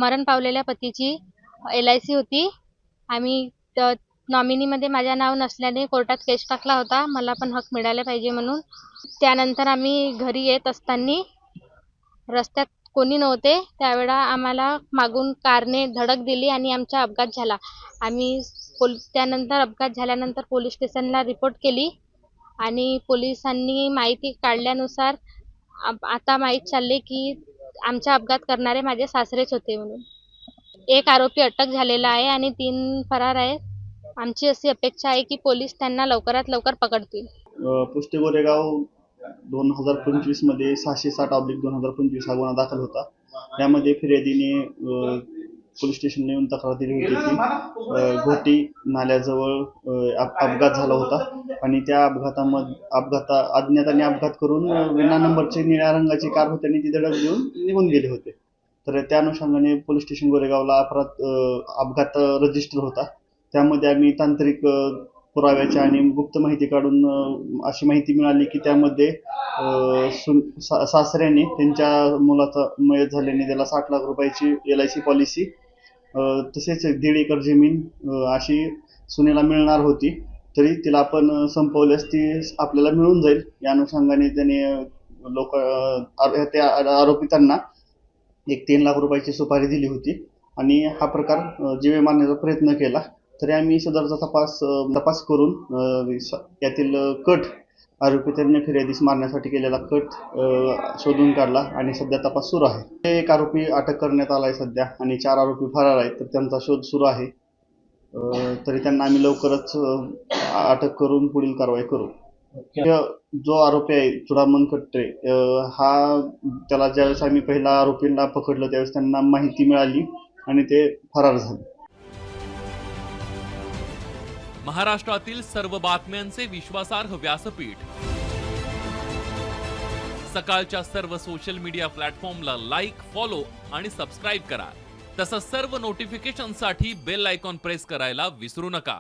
मरण पावलेल्या पतीची LIC होती. आम्ही नॉमिनीमध्ये माझे नाव नसल्याने कोर्टात केस टाकला होता. मला पण हक मिळाले पाहिजे म्हणून. त्यानंतर आम्ही घरी येत असताना रस्त्यात कोणी नव्हते. त्यावेळेला आम्हाला मागून कारने धडक दिली आणि आमचा अपघात झाला. आम्ही त्यानंतर अपघात झाल्यानंतर पोलीस स्टेशनला रिपोर्ट केली आणि पोलिसांनी माहिती काढल्यानुसार आता माहीत चालले की आमचा अपघात करणारे माझे सासरेच होते म्हणून. एक आरोपी अटक झालेला आहे आणि 3 फरार आहेत. आमची अशी अपेक्षा आहे की पोलीस त्यांना लवकरात लवकर पकडतील. पुष्टी गोरेगाव 2025 मध्ये 660/2025 हा गुन्हा दाखल होता. त्यामध्ये फिर्यादीने पोलीस स्टेशनला येऊन तक्रार दिली होती की घोटी नाल्याजवळ अपघात झाला होता आणि त्या अज्ञाताने अपघात करून विना नंबरची निळ्या रंगाची कार होती आणि ती धडक देऊन निघून गेले होते. तर त्या अनुषंगाने पोलीस स्टेशन गोरेगावला अपघात रजिस्टर होता. त्यामध्ये आम्ही तांत्रिक पुराव्याच्या आणि गुप्त माहिती काढून अशी माहिती मिळाली की त्यामध्ये सासऱ्याने त्यांच्या मुलाचा मयत झाल्याने त्याला 60 लाख रुपयाची LIC पॉलिसी तसेच 1.5 एकर जमीन अशी सुनेला मिळणार होती. तरी तिला आपण संपवल्यास ती आपल्याला मिळून जाईल या अनुषंगाने त्याने त्या आरोपितांना 3 लाख रुपयाची सुपारी दिली होती आणि हा प्रकार जीवे मारण्याचा प्रयत्न केला. तरी आम्ही सदरचा तपास करून यातील कट आरोपींनी फिर्यादीस मारण्यासाठी केलेला कट शोधून काढला आणि सध्या तपास सुरू आहे. एक आरोपी अटक करण्यात आला आहे सध्या आणि 4 आरोपी फरार आहेत. तर त्यांचा शोध सुरू आहे. तरी त्यांना आम्ही लवकरच अटक करून पुढील कारवाई करू. जो आरोपी आहे चुडामन कट्टे त्याला ज्यावेळेस आम्ही पहिला आरोपींना पकडलं त्यावेळेस त्यांना माहिती मिळाली आणि ते फरार झाले. महाराष्ट्रातील सर्व बातम्यांचे विश्वासार्ह व्यासपीठ सकाळच्या सर्व सोशल मीडिया प्लॅटफॉर्मला लाईक, फॉलो आणि सबस्क्राईब करा. तसंच सर्व नोटिफिकेशनसाठी बेल आयकॉन प्रेस करायला विसरू नका.